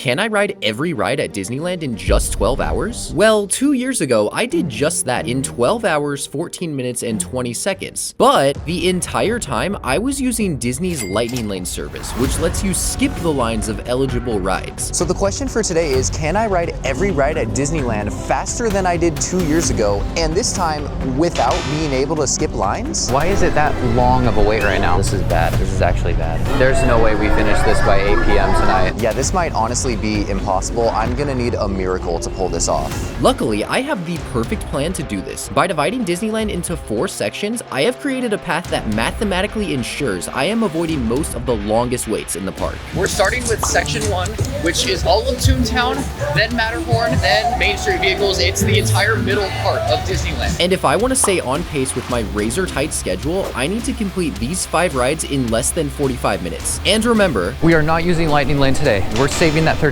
can I ride every ride at Disneyland in just 12 hours? Well, 2 years ago, I did just that in 12 hours, 14 minutes, and 20 seconds. But the entire time, I was using Disney's Lightning Lane service, which lets you skip the lines of eligible rides. So the question for today is, can I ride every ride at Disneyland faster than I did 2 years ago, and this time without being able to skip lines? Why is it that long of a wait right now? This is bad. This is actually bad. There's no way we finish this by 8 p.m. tonight. Yeah, this might honestly be impossible. I'm gonna need a miracle to pull this off. Luckily, I have the perfect plan to do this. By dividing Disneyland into 4 sections, I have created a path that mathematically ensures I am avoiding most of the longest waits in the park. We're starting with section 1, which is all of Toontown, then Matterhorn, then Main Street vehicles. It's the entire middle part of Disneyland. And if I want to stay on pace with my razor tight schedule, I need to complete these 5 rides in less than 45 minutes. And remember, we are not using Lightning Lane today. We're saving that $30.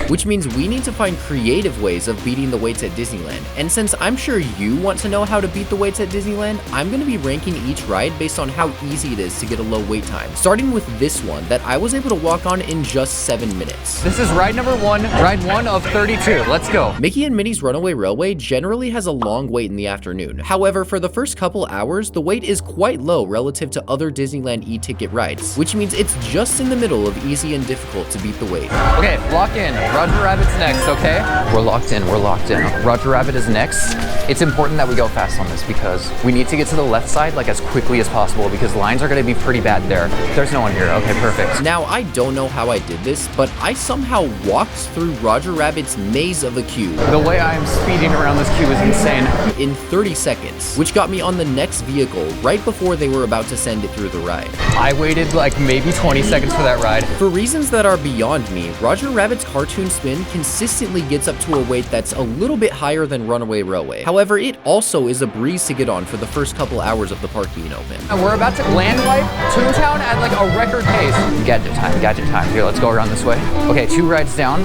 Which means we need to find creative ways of beating the waits at Disneyland. And since I'm sure you want to know how to beat the waits at Disneyland, I'm going to be ranking each ride based on how easy it is to get a low wait time. Starting with this one that I was able to walk on in just 7 minutes. This is ride number 1, ride 1 of 32. Let's go. Mickey and Minnie's Runaway Railway generally has a long wait in the afternoon. However, for the first couple hours, the wait is quite low relative to other Disneyland e-ticket rides, which means it's just in the middle of easy and difficult to beat the wait. Okay, lock in. Roger Rabbit's next, okay? We're locked in, we're locked in. Roger Rabbit is next. It's important that we go fast on this because we need to get to the left side like as quickly as possible because lines are gonna be pretty bad there. There's no one here, okay, perfect. Now, I don't know how I did this, but I somehow walked through Roger Rabbit's maze of a queue. The way I'm speeding around this queue is insane. In 30 seconds, which got me on the next vehicle right before they were about to send it through the ride. I waited like maybe 20 seconds for that ride. For reasons that are beyond me, Roger Rabbit's Car-Toon spin consistently gets up to a wait that's a little bit higher than Runaway Railway. However, it also is a breeze to get on for the first couple hours of the park being open. And we're about to land wipe Toontown at like a record pace. Gadget time, gadget time. Here, let's go around this way. Okay, 2 rides down.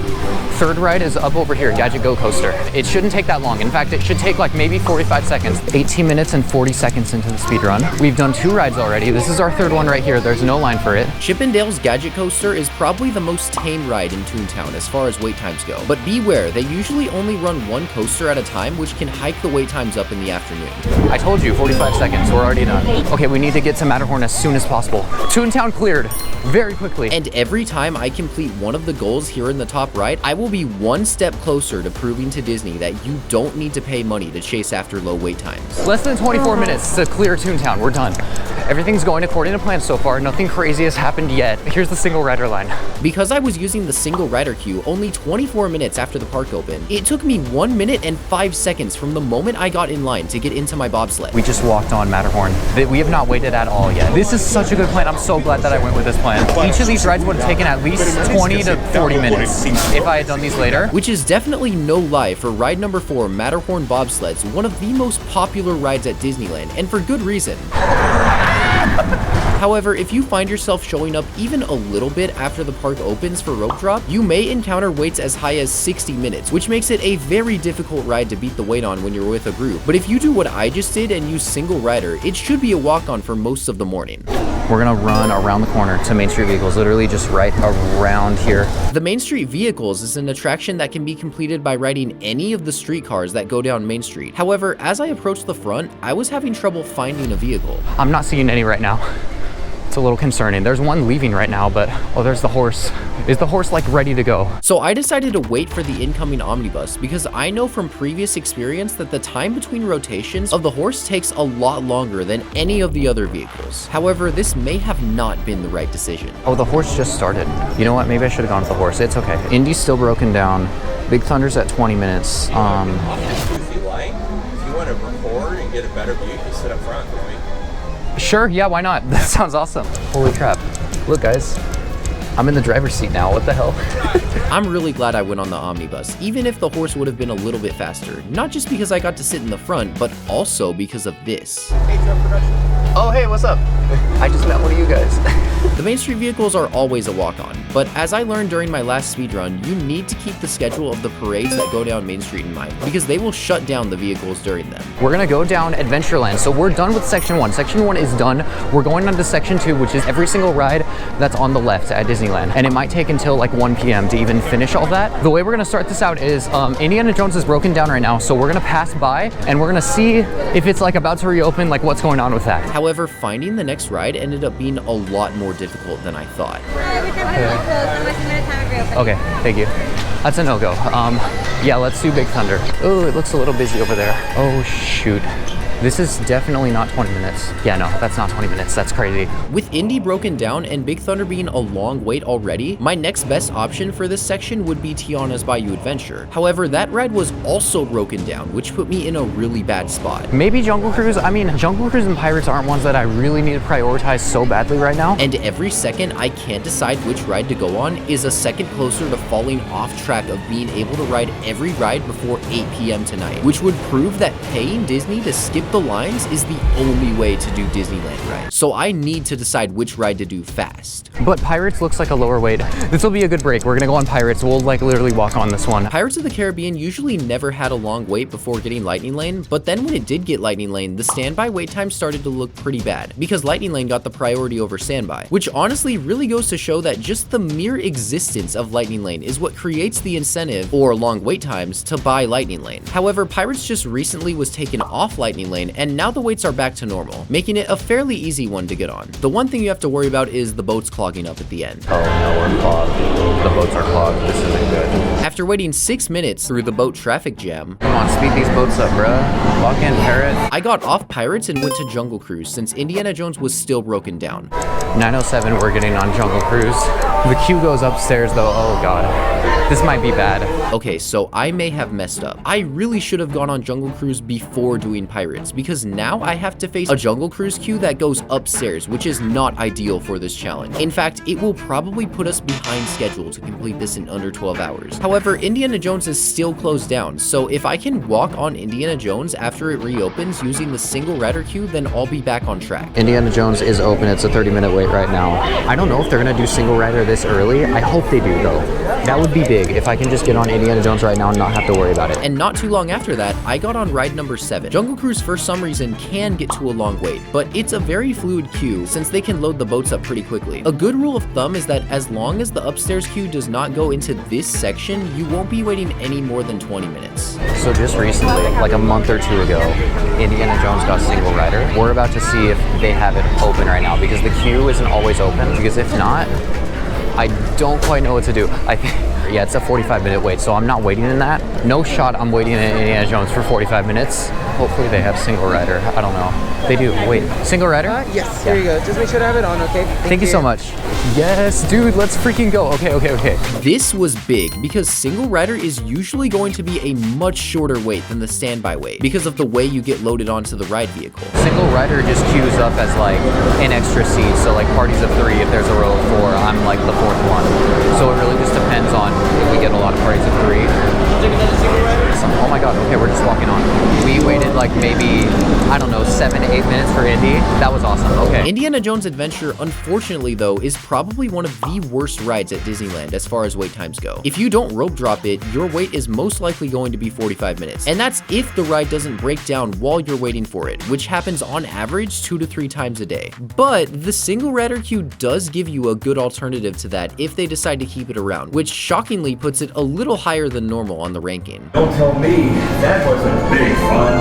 3rd ride is up over here, GADGETcoaster. It shouldn't take that long. In fact, it should take like maybe 45 seconds. 18 minutes and 40 seconds into the speed run. We've done 2 rides already. This is our 3rd one right here. There's no line for it. Chip 'n Dale's GADGETcoaster is probably the most tame ride in Toontown as far as wait times go. But beware, they usually only run 1 coaster at a time, which can hike the wait times up in the afternoon. I told you, 45 seconds. We're already done. Okay, we need to get to Matterhorn as soon as possible. Toontown cleared very quickly. And every time I complete one of the goals here in the top right, I will be 1 step closer to proving to Disney that you don't need to pay money to chase after low wait times. Less than 24 minutes to clear Toontown. We're done. Everything's going according to plan so far. Nothing crazy has happened yet. Here's the single rider line. Because I was using the single rider queue only 24 minutes after the park opened, it took me 1 minute and 5 seconds from the moment I got in line to get into my bobsled. We just walked on Matterhorn. We have not waited at all yet. This is such a good plan. I'm so glad that I went with this plan. Each of these rides would have taken at least 20 to 40 minutes if I had done these later. Which is definitely no lie for ride number 4, Matterhorn Bobsleds, one of the most popular rides at Disneyland, and for good reason. However, if you find yourself showing up even a little bit after the park opens for rope drop, you may encounter waits as high as 60 minutes, which makes it a very difficult ride to beat the wait on when you're with a group. But if you do what I just did and use single rider, it should be a walk-on for most of the morning. We're gonna run around the corner to Main Street Vehicles, literally just right around here. The Main Street Vehicles is an attraction that can be completed by riding any of the streetcars that go down Main Street. However, as I approached the front, I was having trouble finding a vehicle. I'm not seeing any right now. It's a little concerning. There's one leaving right now, but oh, there's the horse. Is the horse like ready to go? So I decided to wait for the incoming omnibus because I know from previous experience that the time between rotations of the horse takes a lot longer than any of the other vehicles. However, this may have not been the right decision. Oh, the horse just started. You know what? Maybe I should have gone with the horse. It's okay. Indy's still broken down. Big Thunder's at 20 minutes. If you like, if you want to record and get a better view, you can sit up front with me. Sure, yeah, why not? That sounds awesome. Holy crap. Look, guys. I'm in the driver's seat now. What the hell? I'm really glad I went on the omnibus, even if the horse would have been a little bit faster. Not just because I got to sit in the front, but also because of this. Hey, TheTrevProduction. Oh, hey, what's up? I just met one of you guys. The Main Street vehicles are always a walk-on, but as I learned during my last speedrun, you need to keep the schedule of the parades that go down Main Street in mind, because they will shut down the vehicles during them. We're gonna go down Adventureland, so we're done with Section 1. Section 1 is done. We're going on to Section 2, which is every single ride that's on the left at Disneyland, and it might take until like 1 p.m. to even finish all that. The way we're gonna start this out is Indiana Jones is broken down right now, so we're gonna pass by and we're gonna see if it's like about to reopen, like what's going on with that. However, finding the next ride ended up being a lot more difficult than I thought. Okay, thank you. That's a no-go. Yeah, let's do Big Thunder. Oh, it looks a little busy over there. Oh, shoot. This is definitely not 20 minutes. Yeah, no, that's not 20 minutes. That's crazy. With Indy broken down and Big Thunder being a long wait already, my next best option for this section would be Tiana's Bayou Adventure. However, that ride was also broken down, which put me in a really bad spot. Maybe Jungle Cruise. I mean, Jungle Cruise and Pirates aren't ones that I really need to prioritize so badly right now. And every second I can't decide which ride to go on is a second closer to falling off track of being able to ride every ride before 8 p.m. tonight, which would prove that paying Disney to skip the lines is the only way to do Disneyland rides. So I need to decide which ride to do fast. But Pirates looks like a lower weight. This will be a good break. We're gonna go on Pirates. We'll like literally walk on this one. Pirates of the Caribbean usually never had a long wait before getting Lightning Lane, but then when it did get Lightning Lane, the standby wait time started to look pretty bad because Lightning Lane got the priority over standby, which honestly really goes to show that just the mere existence of Lightning Lane is what creates the incentive or long wait times to buy Lightning Lane. However, Pirates just recently was taken off Lightning Lane and now the waits are back to normal, making it a fairly easy one to get on. The one thing you have to worry about is the boats clogging up at the end. Oh no, we're clogged. The boats are clogged. This isn't good. After waiting 6 minutes through the boat traffic jam, Come on, speed these boats up, bruh. Lock in, Parrot. I got off Pirates and went to Jungle Cruise since Indiana Jones was still broken down. 9:07, we're getting on Jungle Cruise. The queue goes upstairs though. Oh god. This might be bad. Okay, so I may have messed up. I really should have gone on Jungle Cruise before doing Pirates because now I have to face a Jungle Cruise queue that goes upstairs, which is not ideal for this challenge. In fact, it will probably put us behind schedule to complete this in under 12 hours. However, Indiana Jones is still closed down, so if I can walk on Indiana Jones after it reopens using the single rider queue, then I'll be back on track. Indiana Jones is open. It's a 30-minute wait right now. I don't know if they're gonna do single rider this early. I hope they do though. That would be big if I can just get on Indiana Jones right now and not have to worry about it. And not too long after that, I got on ride number 7. Jungle Cruise for some reason can get to a long wait, but it's a very fluid queue since they can load the boats up pretty quickly. A good rule of thumb is that as long as the upstairs queue does not go into this section, you won't be waiting any more than 20 minutes. So just recently, like a month or two ago, Indiana Jones got single rider. We're about to see if they have it open right now because the queue isn't always open, because if not, I don't quite know what to do. I think, yeah, it's a 45-minute wait, so I'm not waiting in that. No shot I'm waiting in Indiana Jones for 45 minutes. Hopefully they have single rider. I don't know. They do. Wait, single rider? Yes, here you go. Just make sure to have it on, okay? Thank you so much. Yes, dude, let's freaking go. Okay. This was big because single rider is usually going to be a much shorter wait than the standby wait because of the way you get loaded onto the ride vehicle. Single rider just queues up as like an extra seat. So like parties of 3, if there's a row of 4, I'm like the 4th one. So it really just depends on if we get a lot of parties of 3. Oh my god, okay, we're just walking on. We waited like maybe, I don't know, 7 to 8 minutes for Indy. That was awesome, okay. Indiana Jones Adventure, unfortunately though, is probably one of the worst rides at Disneyland as far as wait times go. If you don't rope drop it, your wait is most likely going to be 45 minutes. And that's if the ride doesn't break down while you're waiting for it, which happens on average 2 to 3 times a day. But the single rider queue does give you a good alternative to that if they decide to keep it around, which shockingly puts it a little higher than normal on the ranking. Don't tell me, that wasn't big fun.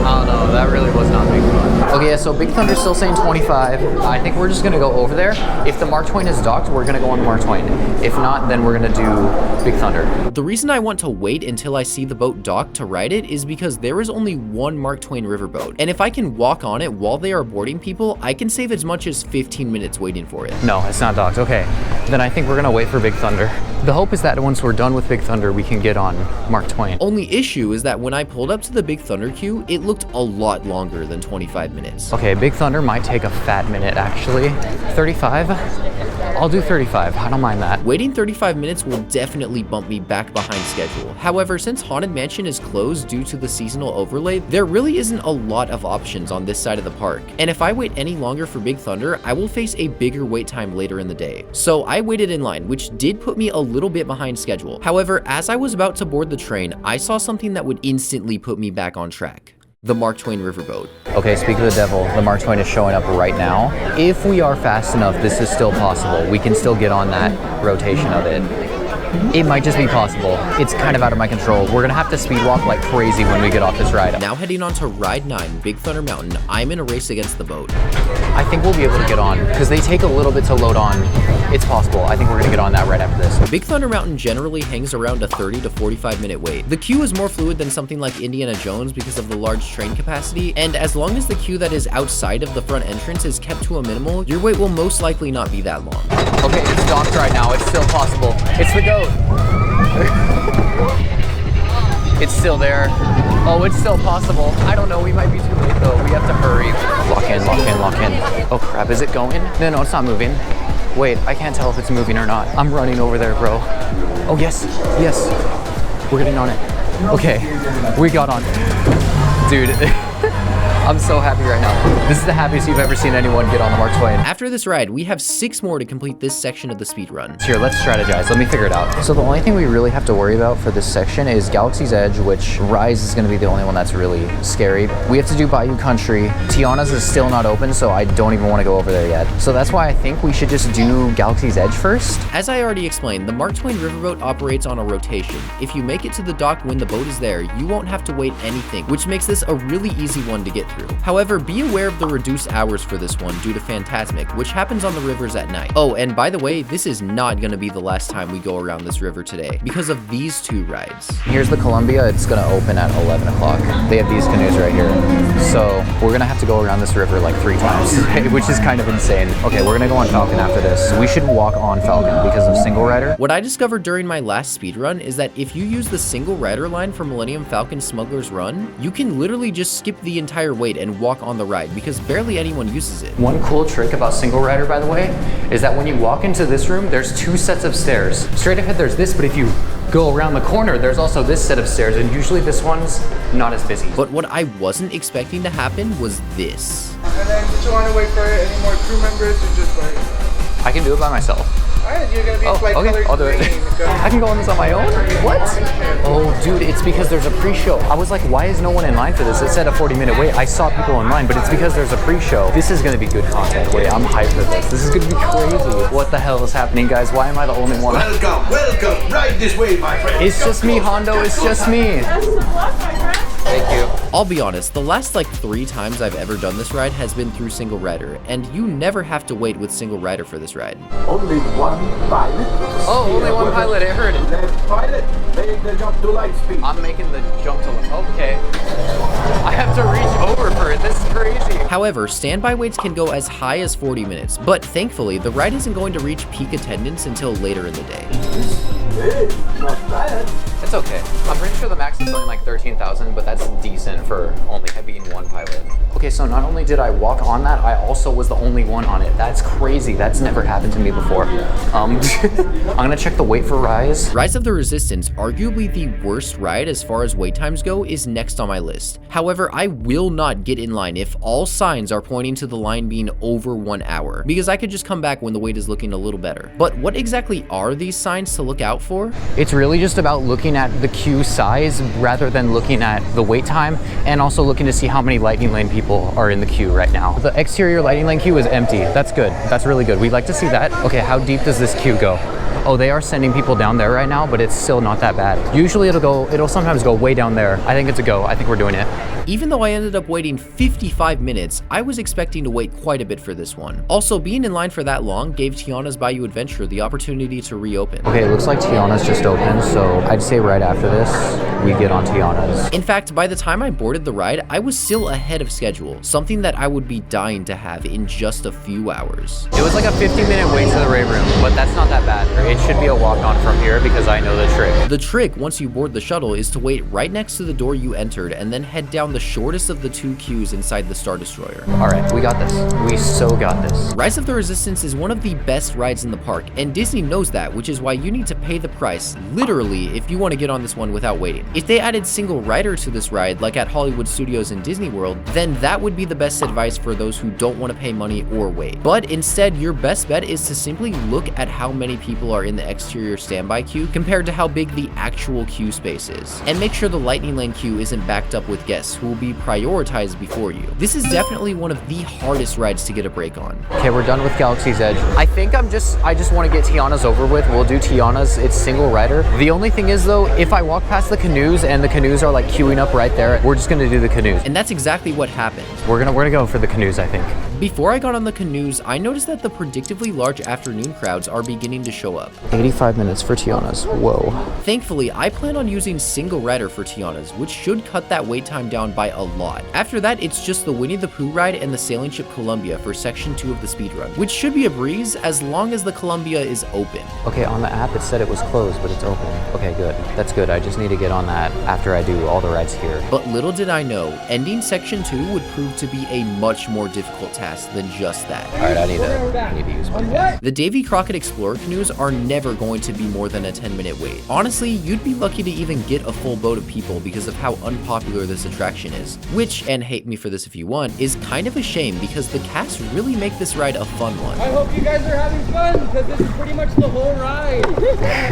Oh no, that really was not big fun. Okay, yeah, so Big Thunder's still saying 25. I think we're just gonna go over there. If the Mark Twain is docked, we're gonna go on Mark Twain. If not, then we're gonna do Big Thunder. The reason I want to wait until I see the boat docked to ride it is because there is only one Mark Twain riverboat. And if I can walk on it while they are boarding people, I can save as much as 15 minutes waiting for it. No, it's not docked. Okay, then I think we're gonna wait for Big Thunder. The hope is that once we're done with Big Thunder, we can get on Mark Twain. Only issue is that when I pulled up to the Big Thunder queue, it looked a lot longer than 25 minutes. Okay, Big Thunder might take a fat minute actually. 35? I'll do 35, I don't mind that. Waiting 35 minutes will definitely bump me back behind schedule. However, since Haunted Mansion is closed due to the seasonal overlay, there really isn't a lot of options on this side of the park. And if I wait any longer for Big Thunder, I will face a bigger wait time later in the day. So I waited in line, which did put me a little bit behind schedule. However, as I was about to board the train, I saw something that would instantly put me back on track. the Mark Twain Riverboat. Okay, speak of the devil, the Mark Twain is showing up right now. If we are fast enough, this is still possible. We can still get on that rotation of it. It might just be possible. It's kind of out of my control. We're gonna have to speed walk like crazy when we get off this ride. Now heading on to Ride 9, Big Thunder Mountain, I'm in a race against the boat. I think we'll be able to get on, because they take a little bit to load on. It's possible. I think we're gonna get on that right after this. Big Thunder Mountain generally hangs around a 30 to 45 minute wait. The queue is more fluid than something like Indiana Jones because of the large train capacity, and as long as the queue that is outside of the front entrance is kept to a minimal, your wait will most likely not be that long. Okay, it's docked right now. It's still possible. It's the goat. It's still there. Oh, it's still possible. I don't know, we might be too late though. We have to hurry. Lock in, lock in, lock in. Oh crap, is it going? No, it's not moving. Wait, I can't tell if it's moving or not. I'm running over there, bro. Oh yes, yes. We're getting on it. Okay, we got on. Dude. I'm so happy right now. This is the happiest you've ever seen anyone get on the Mark Twain. After this ride, we have 6 more to complete this section of the speed run. Here, let's strategize. Let me figure it out. So the only thing we really have to worry about for this section is Galaxy's Edge, which Rise is going to be the only one that's really scary. We have to do Bayou Country. Tiana's is still not open, so I don't even want to go over there yet. So that's why I think we should just do Galaxy's Edge first. As I already explained, the Mark Twain Riverboat operates on a rotation. If you make it to the dock when the boat is there, you won't have to wait anything, which makes this a really easy one to get through. However, be aware of the reduced hours for this one due to Fantasmic, which happens on the rivers at night. Oh, and by the way, this is not going to be the last time we go around this river today because of these 2 rides. Here's the Columbia. It's going to open at 11 o'clock. They have these canoes right here. So we're going to have to go around this river like 3 times, which is kind of insane. Okay, we're going to go on Falcon after this. We should walk on Falcon because of single rider. What I discovered during my last speed run is that if you use the single rider line for Millennium Falcon Smuggler's Run, you can literally just skip the entire wait and walk on the ride because barely anyone uses it. One cool trick about single rider, by the way, is that when you walk into this room, there's 2 sets of stairs. Straight ahead there's this, but if you go around the corner, there's also this set of stairs, and usually this one's not as busy. But what I wasn't expecting to happen was this. And then, did you want to wait for any more crew members or just like? I can do it by myself. Alright, you're gonna be okay, I'll do it. I can go on this on my own? What? Oh, dude, it's because there's a pre-show. I was like, why is no one in line for this? It said a 40-minute wait. I saw people in line, but it's because there's a pre-show. This is gonna be good content. Wait, I'm hyped for this. This is gonna be crazy. What the hell is happening, guys? Why am I the only one? Welcome, welcome. Right this way, my friend. It's just me, Hondo. It's just me. Thank you. I'll be honest, the last like 3 times I've ever done this ride has been through single rider, and you never have to wait with single rider for this ride. Only one pilot. Oh, only one pilot. I heard it. Left pilot, make the jump to light speed. I'm making the jump to okay. I have to reach over for it. This is crazy. However, standby waits can go as high as 40 minutes, but thankfully, the ride isn't going to reach peak attendance until later in the day. Hey, not bad. It's okay. I'm pretty sure the max is something like 13,000, but that's decent for only being one pilot. Okay, so not only did I walk on that, I also was the only one on it. That's crazy. That's never happened to me before. I'm gonna check the wait for Rise. Rise of the Resistance, arguably the worst ride as far as wait times go, is next on my list. However, I will not get in line if all signs are pointing to the line being over 1 hour, because I could just come back when the wait is looking a little better. But what exactly are these signs to look out for? It's really just about looking at the queue size rather than looking at the wait time, and also looking to see how many lightning lane people are in the queue right now. The exterior lightning lane queue is empty. That's good. That's really good. We'd like to see that. Okay, how deep does this queue go? Oh, they are sending people down there right now, but it's still not that bad. Usually it'll sometimes go way down there. I think it's a go. I think we're doing it. Even though I ended up waiting 55 minutes, I was expecting to wait quite a bit for this one. Also, being in line for that long gave Tiana's Bayou Adventure the opportunity to reopen. Okay, it looks like Tiana's just opened, so I'd say right after this, we get on Tiana's. In fact, by the time I boarded the ride, I was still ahead of schedule, something that I would be dying to have in just a few hours. It was like a 50-minute wait to the Ray Room, but that's not that bad. It should be a walk-on from here because I know the trick. The trick, once you board the shuttle, is to wait right next to the door you entered and then head down the shortest of the 2 queues inside the Star Destroyer. All right, we got this. We so got this. Rise of the Resistance is one of the best rides in the park, and Disney knows that, which is why you need to pay the price, literally, if you want to get on this one without waiting. If they added single rider to this ride, like at Hollywood Studios and Disney World, then that would be the best advice for those who don't want to pay money or wait. But instead, your best bet is to simply look at how many people are in the exterior standby queue compared to how big the the actual queue space is. And make sure the Lightning Lane queue isn't backed up with guests who will be prioritized before you. This is definitely one of the hardest rides to get a break on. Okay, we're done with Galaxy's Edge. I think I just want to get Tiana's over with. We'll do Tiana's, it's single rider. The only thing is though, if I walk past the Canoes and the Canoes are like queuing up right there, we're just gonna do the Canoes. And that's exactly what happened. We're gonna go for the Canoes, I think. Before I got on the Canoes, I noticed that the predictably large afternoon crowds are beginning to show up. 85 minutes for Tiana's, whoa. Thankfully, I plan on using single rider for Tiana's, which should cut that wait time down by a lot. After that, it's just the Winnie the Pooh ride and the sailing ship Columbia for section 2 of the speedrun, which should be a breeze as long as the Columbia is open. Okay, on the app it said it was closed, but it's open. Okay, good. That's good. I just need to get on that after I do all the rides here. But little did I know, ending section 2 would prove to be a much more difficult task than just that. All right, I need to use my pen. The Davy Crockett Explorer canoes are never going to be more than a 10-minute wait. Honestly, you'd be lucky to even get a full boat of people because of how unpopular this attraction is. Which, and hate me for this if you want, is kind of a shame because the cast really make this ride a fun one. I hope you guys are having fun because this is pretty much the whole ride.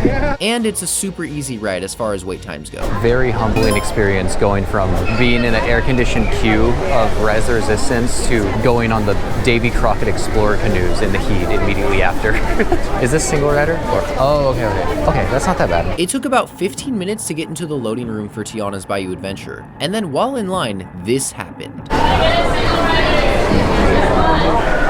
Yeah. And it's a super easy ride as far as wait times go. Very humbling experience going from being in an air-conditioned queue of Res Resistance to going on the Davy Crockett Explorer canoes in the heat immediately after. Is this single rider? Oh, okay. Okay, that's not that bad. It took about 15 minutes to get into the loading room for Tiana's Bayou Adventure. And then while in line, this happened. All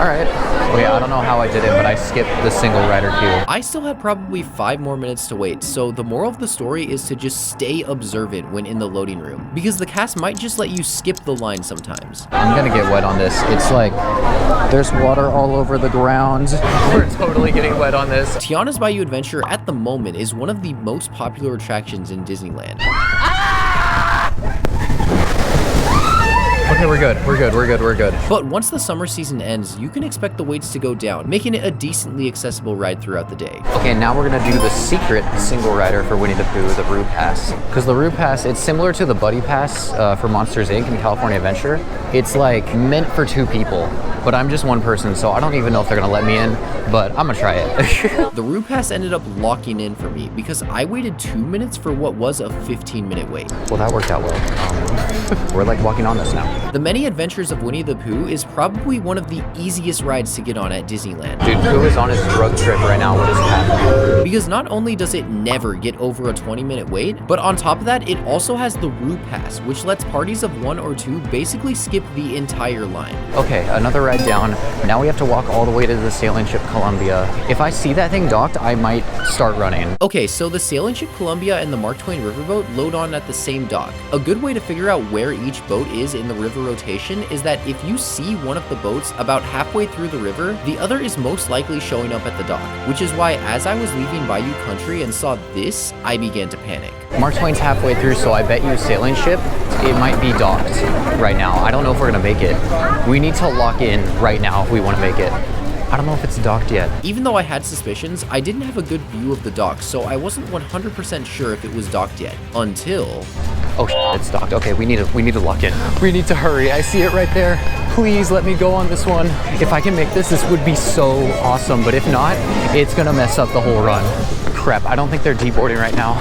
right. Wait, I don't know how I did it, but I skipped the single rider queue. I still had probably 5 more minutes to wait, so the moral of the story is to just stay observant when in the loading room, because the cast might just let you skip the line sometimes. I'm gonna get wet on this. It's like, there's water all over the ground. We're totally getting wet on this. Tiana's Bayou Adventure at the moment is one of the most popular attractions in Disneyland. Okay, we're good. But once the summer season ends, you can expect the waits to go down, making it a decently accessible ride throughout the day. Okay, now we're gonna do the secret single rider for Winnie the Pooh, the Roo Pass. Because the Roo Pass, it's similar to the Buddy Pass for Monsters Inc. and California Adventure. It's like meant for 2 people, but I'm just 1 person, so I don't even know if they're gonna let me in, but I'm gonna try it. The Roo Pass ended up locking in for me because I waited 2 minutes for what was a 15-minute wait. Well, that worked out well. We're like walking on this now. The Many Adventures of Winnie the Pooh is probably one of the easiest rides to get on at Disneyland. Dude, Pooh is on his drug trip right now. What is happening? Because not only does it never get over a 20-minute wait, but on top of that, it also has the Roo Pass, which lets parties of 1 or 2 basically skip the entire line. Okay, another ride down. Now we have to walk all the way to the sailing ship Columbia. If I see that thing docked, I might start running. Okay, so the sailing ship Columbia and the Mark Twain Riverboat load on at the same dock. A good way to figure out where each boat is in the river rotation is that if you see one of the boats about halfway through the river, the other is most likely showing up at the dock, which is why as I was leaving Bayou Country and saw this, I began to panic. Mark Twain's halfway through, so I bet you sailing ship, it might be docked right now. I don't know if we're gonna make it. We need to lock in right now if we wanna make it. I don't know if it's docked yet. Even though I had suspicions, I didn't have a good view of the dock, so I wasn't 100% sure if it was docked yet, until... Oh, it's docked. Okay, we need to lock in. We need to hurry. I see it right there. Please let me go on this one. If I can make this, this would be so awesome, but if not, it's gonna mess up the whole run. Crap, I don't think they're deboarding right now.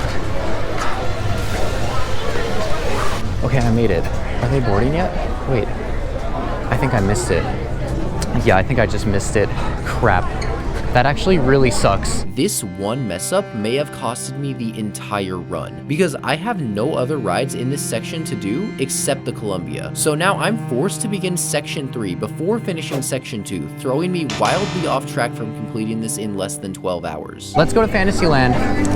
Okay, I made it. Are they boarding yet? Wait, I think I missed it. Yeah, I think I just missed it. Crap. That actually really sucks. This one mess up may have costed me the entire run because I have no other rides in this section to do except the Columbia. So now I'm forced to begin section 3 before finishing section 2, throwing me wildly off track from completing this in less than 12 hours. Let's go to Fantasyland.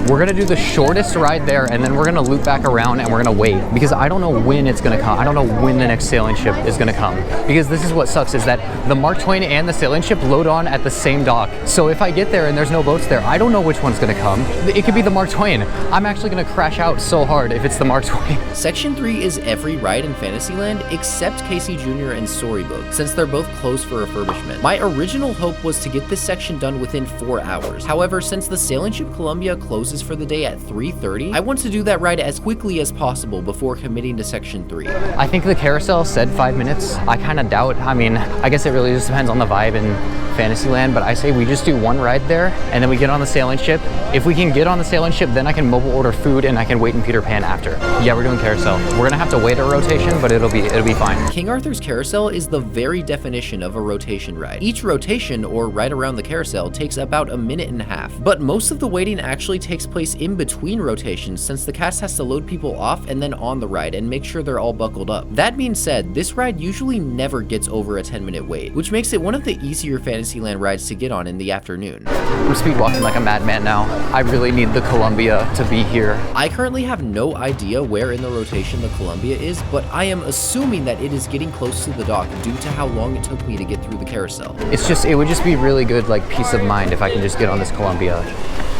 We're gonna do the shortest ride there and then we're gonna loop back around and we're gonna wait because I don't know when it's gonna come. I don't know when the next sailing ship is gonna come because this is what sucks is that the Mark Twain and the sailing ship load on at the same dock. So if I get there and there's no boats there, I don't know which one's gonna come. It could be the Mark Twain. I'm actually gonna crash out so hard if it's the Mark Twain. Section 3 is every ride in Fantasyland except Casey Jr. and Storybook, since they're both closed for refurbishment. My original hope was to get this section done within 4 hours. However, since the sailing ship Columbia closes for the day at 3:30, I want to do that ride as quickly as possible before committing to section 3. I think the carousel said 5 minutes. I kind of doubt. I mean, I guess it really just depends on the vibe in Fantasyland, but I say we just do do one ride there, and then we get on the sailing ship. If we can get on the sailing ship, then I can mobile order food and I can wait in Peter Pan after. Yeah, we're doing Carousel. We're gonna have to wait a rotation, but it'll be fine. King Arthur's Carousel is the very definition of a rotation ride. Each rotation, or ride around the carousel, takes about a minute and a half. But most of the waiting actually takes place in between rotations, since the cast has to load people off and then on the ride and make sure they're all buckled up. That being said, this ride usually never gets over a 10-minute wait, which makes it one of the easier Fantasyland rides to get on in the afternoon. I'm speed walking like a madman now. I really need the Columbia to be here. I currently have no idea where in the rotation the Columbia is, but I am assuming that it is getting close to the dock due to how long it took me to get through the carousel. It would just be really good, like, peace of mind if I can just get on this Columbia.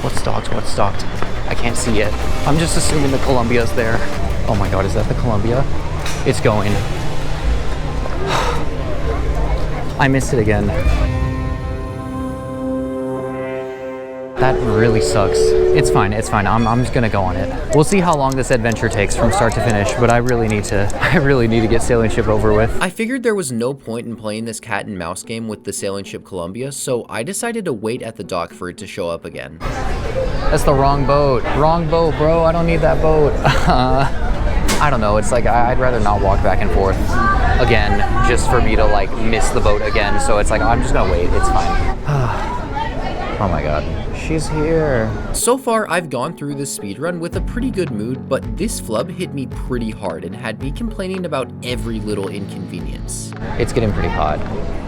What's docked? What's stocked? I can't see it. I'm just assuming the Columbia's there. Oh my God, is that the Columbia? It's going. I missed it again. That really sucks. It's fine, it's fine. I'm just gonna go on it. We'll see how long this adventure takes from start to finish, but I really need to get sailing ship over with. I figured there was no point in playing this cat and mouse game with the sailing ship Columbia, so I decided to wait at the dock for it to show up again. That's the wrong boat. Wrong boat, bro. I don't need that boat. I don't know, it's like I'd rather not walk back and forth again just for me to like miss the boat again, so it's like I'm just gonna wait, it's fine. Oh my God, she's here. So far, I've gone through this speedrun with a pretty good mood, but this flub hit me pretty hard and had me complaining about every little inconvenience. It's getting pretty hot.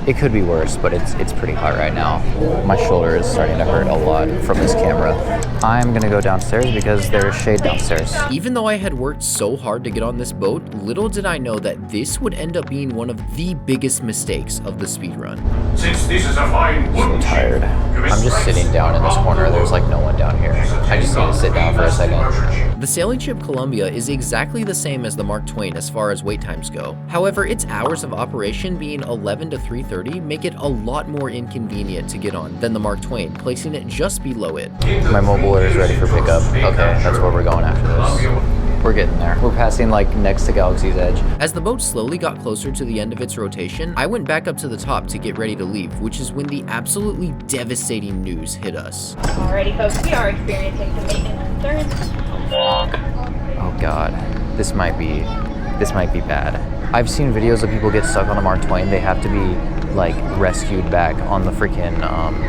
It could be worse, but it's pretty hot right now. My shoulder is starting to hurt a lot from this camera. I'm gonna go downstairs because there's shade downstairs. Even though I had worked so hard to get on this boat, little did I know that this would end up being one of the biggest mistakes of the speedrun. Since this is a fine wooden I'm tired. I'm just sitting down in this corner. There's like no one down here. I just need to sit down for a second. The sailing ship Columbia is exactly the same as the Mark Twain as far as wait times go. However, its hours of operation being 11 to 3:30 make it a lot more inconvenient to get on than the Mark Twain, placing it just below it. My mobile order is ready for pickup. Okay, that's where we're going after this. We're getting there. We're passing like next to Galaxy's Edge. As the boat slowly got closer to the end of its rotation, I went back up to the top to get ready to leave, which is when the absolutely devastating news hit us. Alrighty folks, we are experiencing some maintenance concerns. Oh God, this might be bad. I've seen videos of people get stuck on the Mark Twain. They have to be like rescued back on the freaking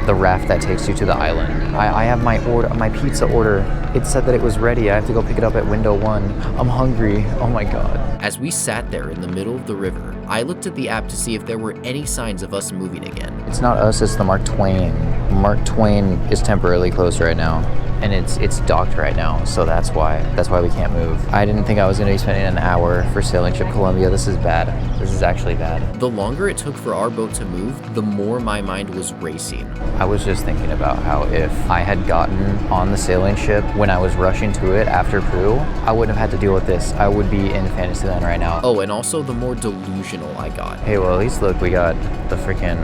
the raft that takes you to the island. I have my pizza order. It said that it was ready. I have to go pick it up at window 1. I'm hungry. Oh my God. As we sat there in the middle of the river, I looked at the app to see if there were any signs of us moving again. It's not us, it's the Mark Twain. Mark Twain is temporarily closed right now, and it's docked right now, so that's why we can't move. I didn't think I was gonna be spending an hour for sailing ship Columbia. This is bad. This is actually bad. The longer it took for our boat to move, the more my mind was racing. I was just thinking about how if I had gotten on the sailing ship when I was rushing to it after Pooh, I wouldn't have had to deal with this. I would be in Fantasyland right now. Oh, and also the more delusional I got. Hey, well, at least look, we got the freaking,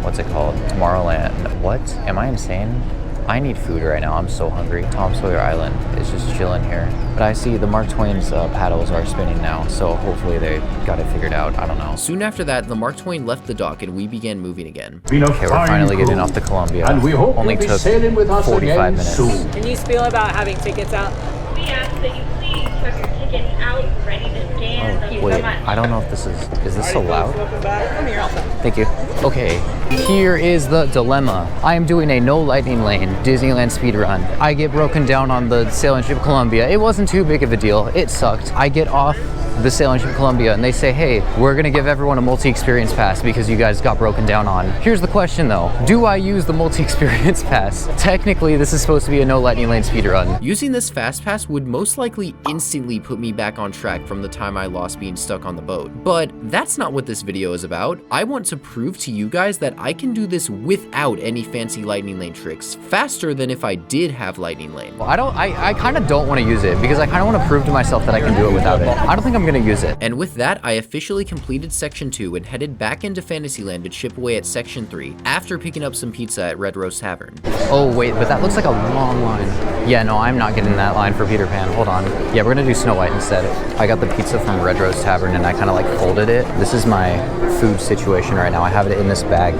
what's it called? Tomorrowland. What? Am I insane? I need food right now. I'm so hungry. Tom Sawyer Island is just chilling here. But I see the Mark Twain's paddles are spinning now, so hopefully they got it figured out. I don't know. Soon after that, the Mark Twain left the dock and we began moving again. Okay, we're finally getting off the Columbia. And we hope only you'll be took sailing with us 45 minutes. soon. Can you spiel about having tickets out? We ask that you please have your tickets out, ready to scan. Thank you Wait, so much. I don't know if this is so loud? Welcome back. Come here, also. Thank you. Okay, here is the dilemma. I am doing a no lightning lane Disneyland speedrun. I get broken down on the sailing ship Columbia. It wasn't too big of a deal. It sucked. I get off the sailing ship Columbia and they say, hey, we're gonna give everyone a multi-experience pass because you guys got broken down on. Here's the question though, do I use the multi-experience pass? Technically, this is supposed to be a no lightning lane speedrun. Using this fast pass would most likely instantly put me back on track from the time I lost being stuck on the boat. But that's not what this video is about. I want to prove to you guys that I can do this without any fancy lightning lane tricks, faster than if I did have lightning lane. I kind of don't want to use it because I kind of want to prove to myself that I can do it without it. I don't think I'm gonna use it. And with that, I officially completed section 2 and headed back into Fantasyland to chip away at section 3 after picking up some pizza at Red Rose Tavern. Oh wait, but that looks like a long line. Yeah, no, I'm not getting that line for Peter Pan. Hold on. Yeah, we're gonna do Snow White instead. I got the pizza from Red Rose Tavern and I kind of like folded it. This is my food situation right now. I have it in this bag.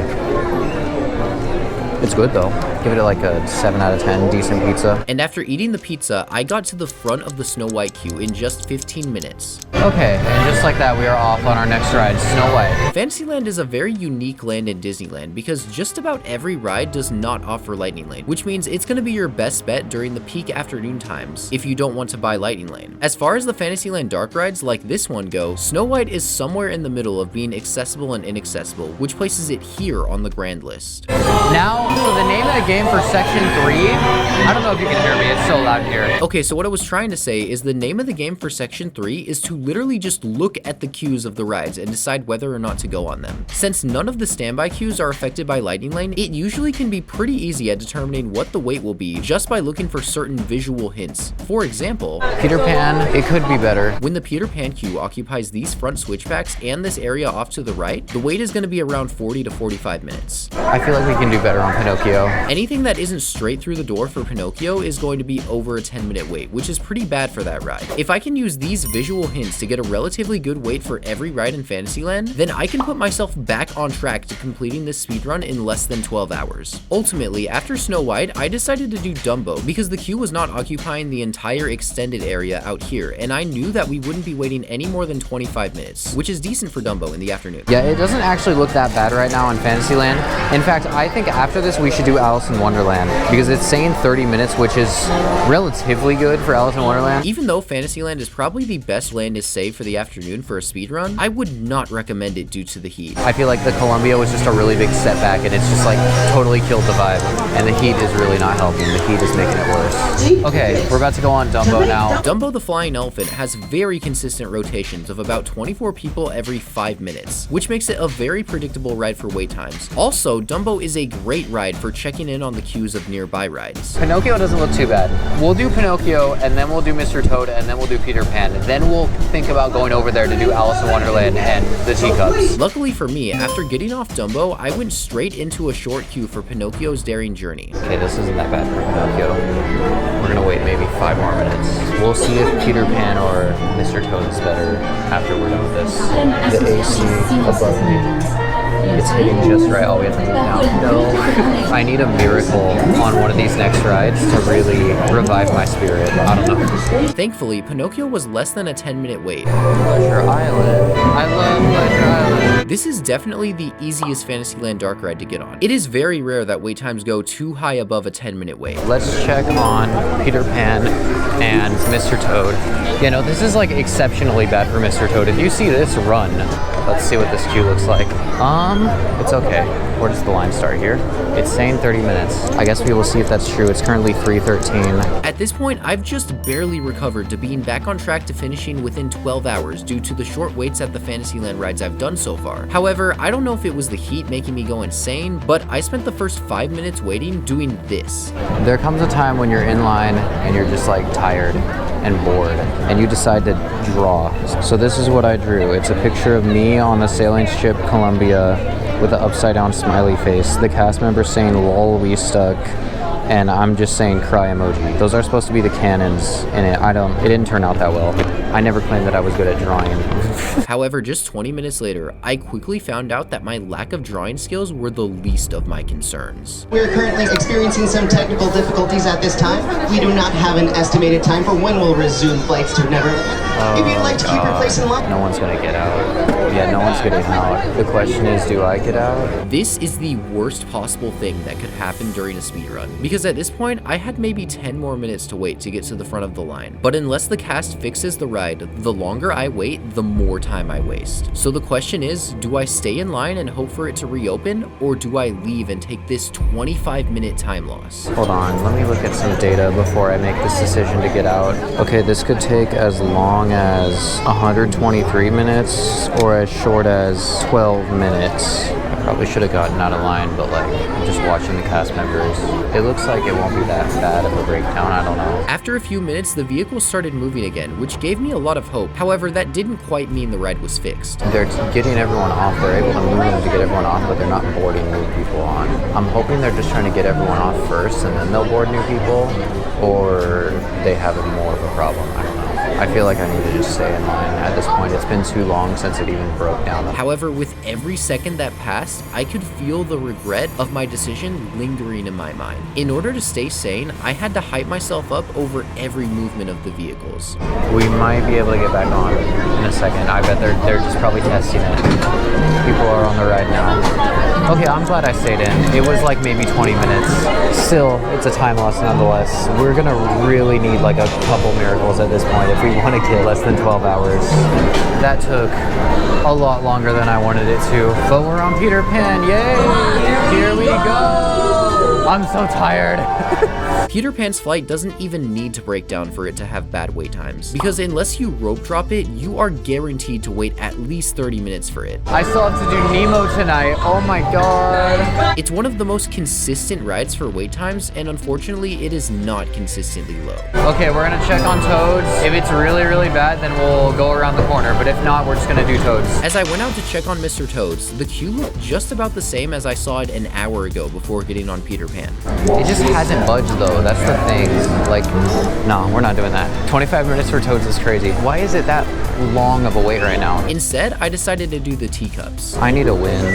It's good though. Give it like a 7 out of 10, decent pizza. And after eating the pizza, I got to the front of the Snow White queue in just 15 minutes. Okay, and just like that, we are off on our next ride, Snow White. Fantasyland is a very unique land in Disneyland because just about every ride does not offer Lightning Lane, which means it's going to be your best bet during the peak afternoon times if you don't want to buy Lightning Lane. As far as the Fantasyland dark rides like this one go, Snow White is somewhere in the middle of being accessible and inaccessible, which places it here on the grand list. Now, so the name of the game for section 3, I don't know if you can hear me, it's so loud here. Okay, so what I was trying to say is the name of the game for section 3 is to literally just look at the queues of the rides and decide whether or not to go on them. Since none of the standby queues are affected by Lightning Lane, it usually can be pretty easy at determining what the wait will be just by looking for certain visual hints. For example, Peter Pan, it could be better. When the Peter Pan queue occupies these front switchbacks and this area off to the right, the wait is going to be around 40 to 45 minutes. I feel like we can do better on Pinocchio. Anything that isn't straight through the door for Pinocchio is going to be over a 10-minute wait, which is pretty bad for that ride. If I can use these visual hints to get a relatively good wait for every ride in Fantasyland, then I can put myself back on track to completing this speedrun in less than 12 hours. Ultimately, after Snow White, I decided to do Dumbo because the queue was not occupying the entire extended area out here, and I knew that we wouldn't be waiting any more than 25 minutes, which is decent for Dumbo in the afternoon. Yeah, it doesn't actually look that bad right now in Fantasyland. In fact, I think after this we should do Alice in Wonderland because it's saying 30 minutes, which is relatively good for Alice in Wonderland. Even though Fantasyland is probably the best land to save for the afternoon for a speedrun, I would not recommend it due to the heat. I feel like the Columbia was just a really big setback and it's just like totally killed the vibe. And the heat is really not helping. The heat is making it worse. Okay, we're about to go on Dumbo now. Dumbo the Flying Elephant has very consistent rotations of about 24 people every 5 minutes, which makes it a very predictable ride for wait times. Also, Dumbo is a great ride for checking in on the queues of nearby rides. Pinocchio doesn't look too bad. We'll do Pinocchio and then we'll do Mr. Toad and then we'll do Peter Pan. Then we'll think about going over there to do Alice in Wonderland and the teacups. Luckily for me, after getting off Dumbo, I went straight into a short queue for Pinocchio's Daring Journey. Okay, this isn't that bad for Pinocchio. We're gonna wait maybe 5 more minutes. We'll see if Peter Pan or Mr. Toad is better after we're done with this. The AC above me. It's hitting just right. Oh, we have to move now. No. I need a miracle on one of these next rides to really revive my spirit. I don't know. Thankfully, Pinocchio was less than a 10-minute wait. Pleasure Island. I love Pleasure Island. This is definitely the easiest Fantasyland dark ride to get on. It is very rare that wait times go too high above a 10-minute wait. Let's check on Peter Pan and Mr. Toad. You know, this is like exceptionally bad for Mr. Toad. If you see this, run. Let's see what this queue looks like. It's okay. Where does the line start here? It's saying 30 minutes. I guess we will see if that's true. It's currently 3:13. At this point, I've just barely recovered to being back on track to finishing within 12 hours due to the short waits at the Fantasyland rides I've done so far. However, I don't know if it was the heat making me go insane, but I spent the first 5 minutes waiting doing this. There comes a time when you're in line and you're just like tired and bored and you decide to draw. So this is what I drew. It's a picture of me on the sailing ship Columbia with an upside down smiley face. The cast members saying lol we stuck and I'm just saying cry emoji. Those are supposed to be the cannons in it. It didn't turn out that well. I never claimed that I was good at drawing. However, just 20 minutes later, I quickly found out that my lack of drawing skills were the least of my concerns. We're currently experiencing some technical difficulties at this time. We do not have an estimated time for when we'll resume flights to Neverland. If you'd like to keep your place in line. No one's gonna get out. Yeah, no one's getting out. The question is, do I get out? This is the worst possible thing that could happen during a speedrun, because at this point, I had maybe 10 more minutes to wait to get to the front of the line. But unless the cast fixes the ride, the longer I wait, the more time I waste. So the question is, do I stay in line and hope for it to reopen, or do I leave and take this 25-minute time loss? Hold on, let me look at some data before I make this decision to get out. Okay, this could take as long as 123 minutes or as short as 12 minutes. I probably should have gotten out of line, but like, I'm just watching the cast members. It looks like it won't be that bad of a breakdown, I don't know. After a few minutes, the vehicle started moving again, which gave me a lot of hope. However, that didn't quite mean the ride was fixed. They're getting everyone off. They're able to move them to get everyone off, but they're not boarding new people on. I'm hoping they're just trying to get everyone off first and then they'll board new people, or they have more of a problem. I don't know. I feel like I need to just stay in line at this point. It's been too long since it even broke down. However, with every second that passed, I could feel the regret of my decision lingering in my mind. In order to stay sane, I had to hype myself up over every movement of the vehicles. We might be able to get back on in a second. I bet they're just probably testing it. People are on the ride now. Okay, I'm glad I stayed in. It was like maybe 20 minutes. Still, it's a time loss nonetheless. We're gonna really need like a couple miracles at this point if we want to get less than 12 hours. That took a lot longer than I wanted it to. But we're on Peter Pan, yay! Here we go! I'm so tired. Peter Pan's flight doesn't even need to break down for it to have bad wait times, because unless you rope drop it, you are guaranteed to wait at least 30 minutes for it. I still have to do Nemo tonight. Oh my god. It's one of the most consistent rides for wait times, and unfortunately, it is not consistently low. Okay, we're gonna check on Toads. If it's really, really bad, then we'll go around the corner, but if not, we're just gonna do Toads. As I went out to check on Mr. Toads, the queue looked just about the same as I saw it an hour ago before getting on Peter Pan. It just hasn't budged though, that's the thing. Like, no, we're not doing that. 25 minutes for Toads is crazy. Why is it that long of a wait right now? Instead, I decided to do the teacups. I need a win.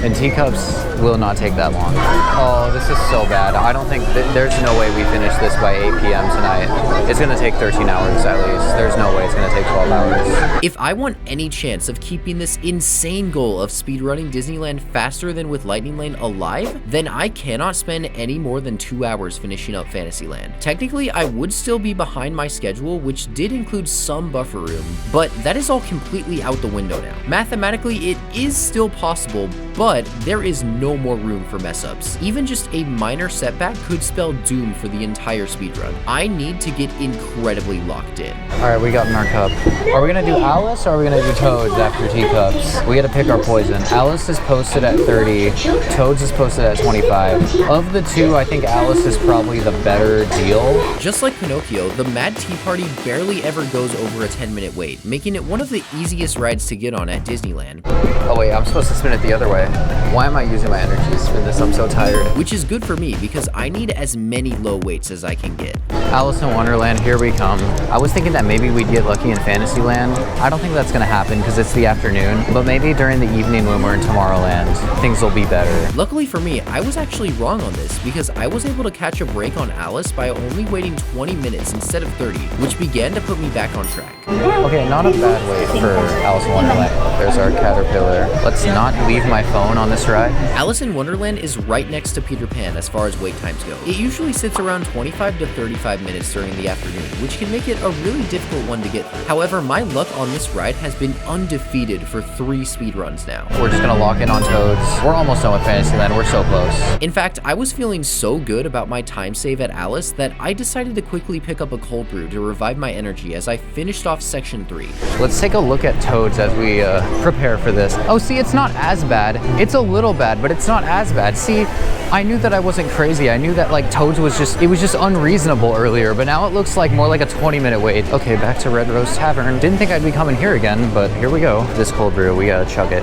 And teacups will not take that long. Oh, this is so bad. I don't think, there's no way we finish this by 8 p.m. tonight. It's gonna take 13 hours at least. There's no way it's gonna take 12 hours. If I want any chance of keeping this insane goal of speedrunning Disneyland faster than with Lightning Lane alive, then I cannot spend any more than 2 hours finishing up Fantasyland. Technically, I would still be behind my schedule, which did include some buffer room, but that is all completely out the window now. Mathematically, it is still possible, but there is no more room for mess-ups. Even just a minor setback could spell doom for the entire speedrun. I need to get incredibly locked in. Alright, we got in our cup. Are we gonna do Alice or are we gonna do Toads after teacups? We gotta pick our poison. Alice is posted at 30, Toads is posted at 25. Of the two, I think Alice is probably the better deal. Just like Pinocchio, the Mad Tea Party barely ever goes over a 10-minute wait, making it one of the easiest rides to get on at Disneyland. Oh wait, I'm supposed to spin it the other way. Why am I using my energy to spin this? I'm so tired. Which is good for me because I need as many low weights as I can get. Alice in Wonderland, here we come. I was thinking that maybe we'd get lucky in Fantasyland. I don't think that's gonna happen because it's the afternoon, but maybe during the evening when we're in Tomorrowland, things will be better. Luckily for me, I was actually wrong on this because I was able to catch a break on Alice by only waiting 20 minutes instead of 30, which began to put me back on track. Okay, not a bad wait for Alice in Wonderland. There's our caterpillar. Let's not leave my phone on this ride. Alice in Wonderland is right next to Peter Pan as far as wait times go. It usually sits around 25 to 35 minutes during the afternoon, which can make it a really difficult one to get through. However, my luck on this ride has been undefeated for 3 speedruns now. We're just gonna lock in on Toads. We're almost done with Fantasyland, we're so close. In fact, I was feeling so good about my time save at Alice that I decided to quickly pick up a cold brew to revive my energy as I finished off section 3. Let's take a look at Toads as we prepare for this. Oh, see, it's not as bad. It's a little bad, but it's not as bad. See, I knew that I wasn't crazy. I knew that like Toads was just, it was just unreasonable earlier, but now it looks like more like a 20-minute wait. Okay, back to Red Rose Tavern. Didn't think I'd be coming here again, but here we go. This cold brew, we gotta chug it.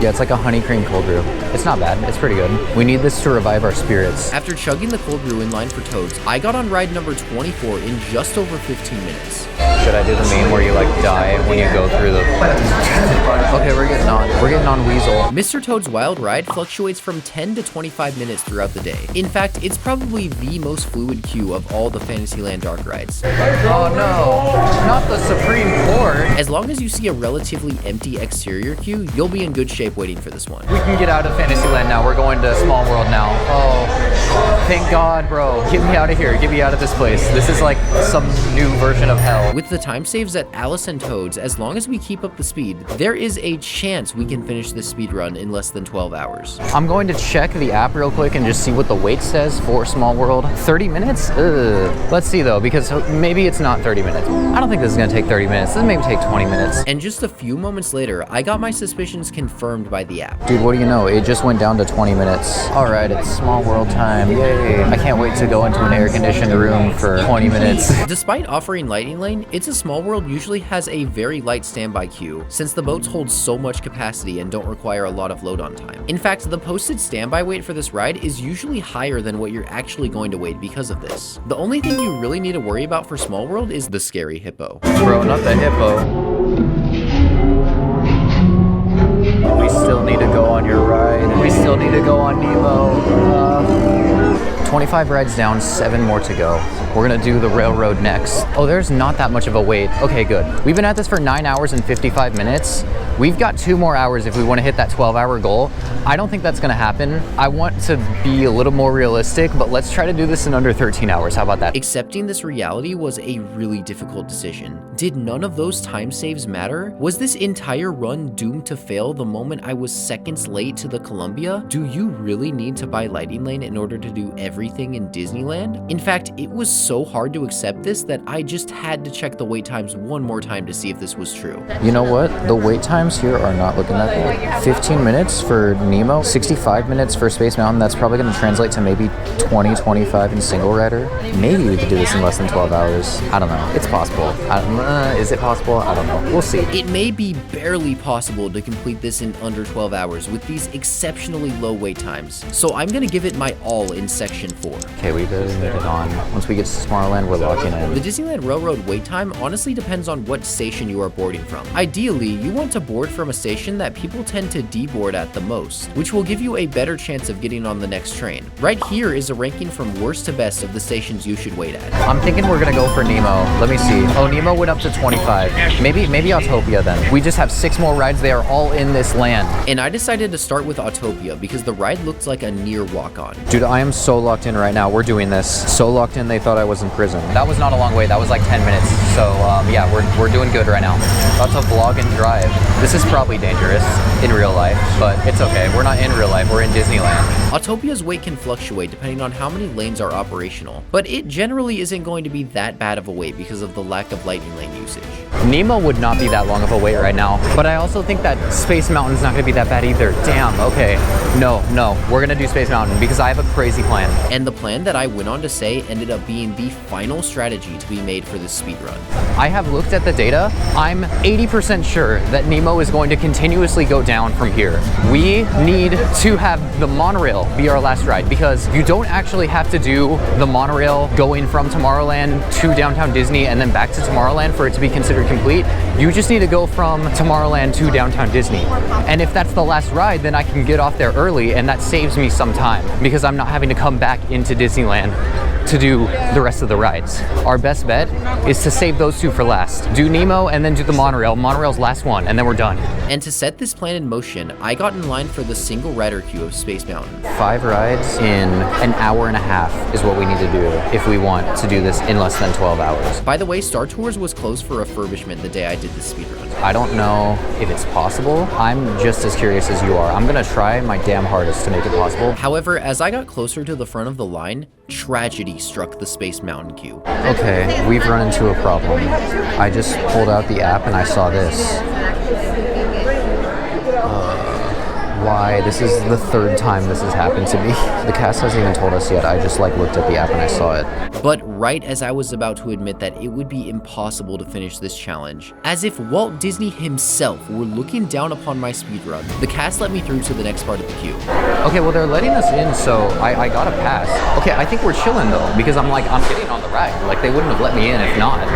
Yeah, it's like a honey cream cold brew. It's not bad, it's pretty good. We need this to revive our spirits. After chugging the cold brew in line for Toads, I got on ride number 24 in just over 15 minutes. Should I do the meme where you like die when you go through the... Okay, we're getting on Weasel. Mr. Toad's Wild Ride fluctuates from 10 to 25 minutes throughout the day. In fact, it's probably the most fluid queue of all the Fantasyland dark rides. Oh no, not the Supreme Court. As long as you see a relatively empty exterior queue, you'll be in good shape waiting for this one. We can get out of Fantasyland now. We're going to Small World now. Oh, thank God, bro. Get me out of here. Get me out of this place. This is like some new version of hell. With the time saves at Alice and Toads, as long as we keep up the speed, there is a chance we can finish this speed run in less than 12 hours. I'm going to check the app real quick and just see what the wait says for Small World. 30 minutes? Ugh. Let's see though, because maybe it's not 30 minutes. I don't think this is gonna take 30 minutes. This may take 20 minutes. And just a few moments later, I got my suspicions confirmed by the app. Dude, what do you know? It just went down to 20 minutes. All right, it's Small World time. Yay. I can't wait to go into an air-conditioned room for 20 minutes. Despite offering Lightning Lane, it's to Small World usually has a very light standby queue, since the boats hold so much capacity and don't require a lot of load on time. In fact, the posted standby wait for this ride is usually higher than what you're actually going to wait because of this. The only thing you really need to worry about for Small World is the scary hippo. Bro, not the hippo. We still need to go on your ride. We still need to go on Nemo. 25 rides down, 7 more to go. We're gonna do the railroad next. Oh, there's not that much of a wait. Okay, good. We've been at this for 9 hours and 55 minutes. We've got 2 more hours if we want to hit that 12-hour goal. I don't think that's gonna happen. I want to be a little more realistic, but let's try to do this in under 13 hours. How about that? Accepting this reality was a really difficult decision. Did none of those time saves matter? Was this entire run doomed to fail the moment I was seconds late to the Columbia? Do you really need to buy Lightning Lane in order to do everything in Disneyland? In fact, it was so hard to accept this that I just had to check the wait times one more time to see if this was true. You know what? The wait times here are not looking that good. 15 minutes for Nemo, 65 minutes for Space Mountain. That's probably going to translate to maybe 20, 25 in single rider. Maybe we could do this in less than 12 hours. I don't know. It's possible. Is it possible? I don't know. We'll see. It may be barely possible to complete this in under 12 hours with these exceptionally low wait times. So I'm going to give it my all in section 4. Okay, we better move it on. Once we get to Tomorrowland, we're locking in. The Disneyland Railroad wait time honestly depends on what station you are boarding from. Ideally, you want to board from a station that people tend to deboard at the most, which will give you a better chance of getting on the next train. Right here is a ranking from worst to best of the stations you should wait at. I'm thinking we're gonna go for Nemo. Let me see. Oh, Nemo went up to 25. Maybe Autopia then. We just have 6 more rides. They are all in this land. And I decided to start with Autopia because the ride looked like a near walk-on. Dude, I am so locked in right now. We're doing this. So locked in, they thought I was in prison. That was not a long wait. That was like 10 minutes. So yeah, we're doing good right now. About to vlog and drive. This is probably dangerous in real life, but it's okay. We're not in real life. We're in Disneyland. Autopia's wait can fluctuate depending on how many lanes are operational, but it generally isn't going to be that bad of a wait because of the lack of Lightning Lane usage. Nemo would not be that long of a wait right now, but I also think that Space Mountain's not gonna be that bad either. Damn, okay. No, we're gonna do Space Mountain because I have a crazy plan. And the plan that I went on to say ended up being the final strategy to be made for this speedrun. I have looked at the data. I'm 80% sure that Nemo is going to continuously go down from here. We need to have the monorail be our last ride because you don't actually have to do the monorail going from Tomorrowland to Downtown Disney and then back to Tomorrowland for it to be considered complete. You just need to go from Tomorrowland to Downtown Disney. And if that's the last ride, then I can get off there early and that saves me some time because I'm not having to come back into Disneyland to do the rest of the rides. Our best bet is to save those 2 for last. Do Nemo and then do the monorail. Monorail's last one and then we're done. And to set this plan in motion, I got in line for the single rider queue of Space Mountain. 5 rides in an hour and a half is what we need to do if we want to do this in less than 12 hours. By the way, Star Tours was closed for refurbishment the day I did this speedrun. I don't know if it's possible. I'm just as curious as you are. I'm gonna try my damn hardest to make it possible. However, as I got closer to the front of the line, tragedy struck the Space Mountain queue. Okay, we've run into a problem. I just pulled out the app and I saw this. Why? This is the 3rd time this has happened to me. The cast hasn't even told us yet. I just looked at the app and I saw it. But right as I was about to admit that it would be impossible to finish this challenge, as if Walt Disney himself were looking down upon my speedrun, the cast let me through to the next part of the queue. Okay, well they're letting us in, so I got a pass. Okay, I think we're chilling though, because I'm getting on the ride. Like they wouldn't have let me in if not.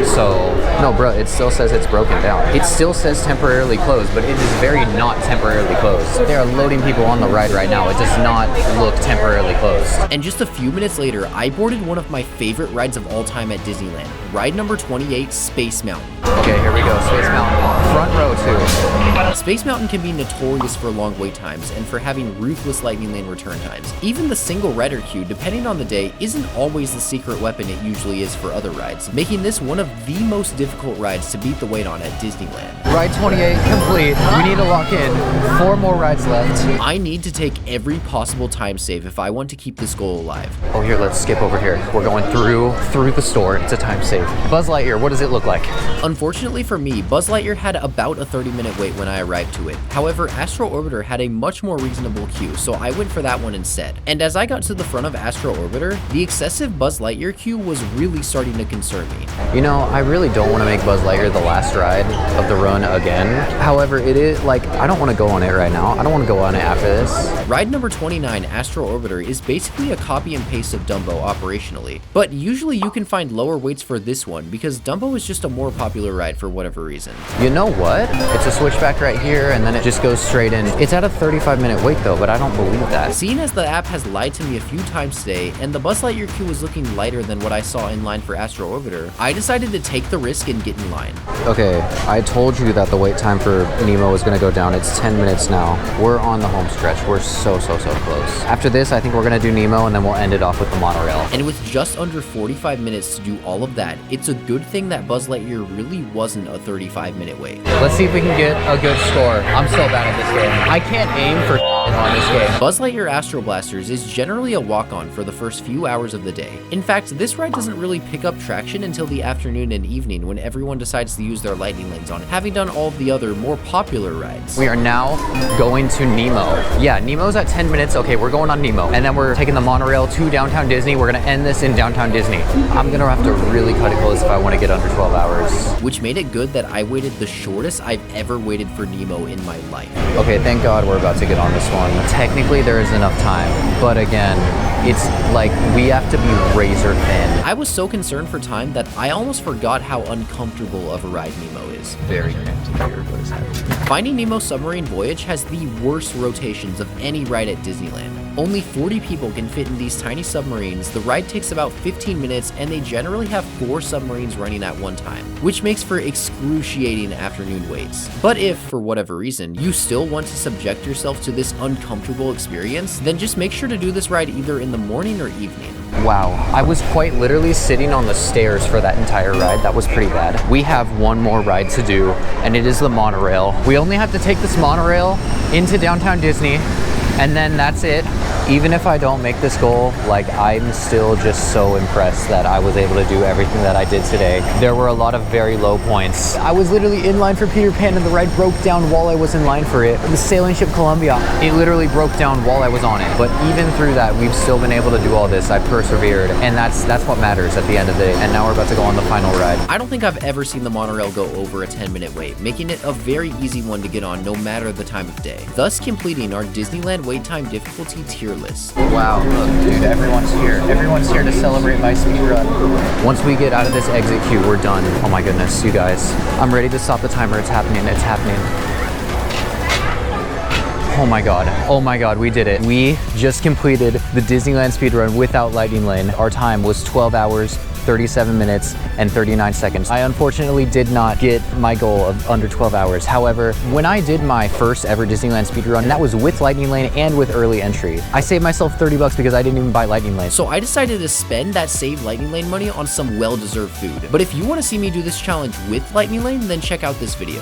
So, no bro, it still says it's broken down. It still says temporarily closed, but it is very not temporarily closed. They are loading people on the ride right now. It does not look temporarily closed. And just a few minutes later, I boarded one of my favorite rides of all time at Disneyland, ride number 28, Space Mountain. Okay, here we go, Space Mountain. Front row too. Space Mountain can be notorious for long wait times and for having ruthless Lightning Lane return times. Even the single rider queue, depending on the day, isn't always the secret weapon it usually is for other rides, making this one of the most difficult rides to beat the wait on at Disneyland. Ride 28 complete. We need to lock in 4 more rides left. I need to take every possible time save if I want to keep this goal alive. Oh, here, let's skip over here. We're going through the store. It's a time save. Buzz Lightyear, what does it look like? Unfortunately for me, Buzz Lightyear had about a 30-minute wait when I arrived to it. However, Astro Orbiter had a much more reasonable queue, so I went for that one instead. And as I got to the front of Astro Orbiter, the excessive Buzz Lightyear queue was really starting to concern me. You know, I really don't want to make Buzz Lightyear the last ride of the run again. However, it is like, I don't want to go on it right now. I don't want to go on it after this. Ride number 29, Astro Orbiter, is basically a copy and paste of Dumbo operationally, but usually you can find lower waits for this one because Dumbo is just a more popular ride for whatever reason. You know what? It's a switchback right here and then it just goes straight in. It's at a 35-minute wait though, but I don't believe that. Seeing as the app has lied to me a few times today and the Buzz Lightyear queue was looking lighter than what I saw in line for Astro Orbiter, I decided to take the risk and get in line. Okay, I told you that the wait time for Nemo was gonna go down. It's 10 minutes now. We're on the home stretch. We're so close. After this, I think we're gonna do Nemo and then we'll end it off with the monorail. And with just under 45 minutes to do all of that, it's a good thing that Buzz Lightyear really wasn't a 35-minute wait. Let's see if we can get a good score. I'm so bad at this game. I can't aim for on this game. Buzz Lightyear Astro Blasters is generally a walk-on for the first few hours of the day. In fact, this ride doesn't really pick up traction until the afternoon and evening when everyone decides to use their lightning lanes on it, having done all of the other more popular rides. We are now going to Nemo. Yeah, Nemo's at 10 minutes. Okay, we're going on Nemo. And then we're taking the monorail to downtown Disney. We're gonna end this in downtown Disney. I'm gonna have to really cut it close if I want to get under 12 hours. Which made it good that I waited the shortest I've ever waited for Nemo in my life. Okay, thank God we're about to get on this one. Technically, there is enough time, but again, it's like we have to be razor thin. I was so concerned for time that I almost forgot how uncomfortable of a ride Nemo is. Very cramped here. What is happening? Finding Nemo Submarine Voyage has the worst rotations of any ride at Disneyland. Only 40 people can fit in these tiny submarines, the ride takes about 15 minutes, and they generally have 4 submarines running at one time, which makes for excruciating afternoon waits. But if, for whatever reason, you still want to subject yourself to this uncomfortable experience, then just make sure to do this ride either in the morning or evening. Wow, I was quite literally sitting on the stairs for that entire ride. That was pretty bad. We have one more ride to do, and it is the monorail. We only have to take this monorail into downtown Disney, and then that's it. Even if I don't make this goal, like, I'm still just so impressed that I was able to do everything that I did today. There were a lot of very low points. I was literally in line for Peter Pan and the ride broke down while I was in line for it. The sailing ship Columbia, it literally broke down while I was on it. But even through that, we've still been able to do all this. I persevered, and that's what matters at the end of the day. And now we're about to go on the final ride. I don't think I've ever seen the monorail go over a 10-minute wait, making it a very easy one to get on no matter the time of day, thus completing our Disneyland wait time difficulty tier list. Wow, look, dude, everyone's here. Everyone's here to celebrate my speed run. Once we get out of this exit queue, we're done. Oh my goodness, you guys. I'm ready to stop the timer. It's happening. It's happening. Oh my god, we did it. We just completed the Disneyland speedrun without lightning lane. Our time was 12 hours, 37 minutes, and 39 seconds. I unfortunately did not get my goal of under 12 hours. However, when I did my first ever Disneyland speedrun, that was with lightning lane and with early entry. I saved myself $30 because I didn't even buy lightning lane. So I decided to spend that saved lightning lane money on some well-deserved food. But if you want to see me do this challenge with lightning lane, then check out this video.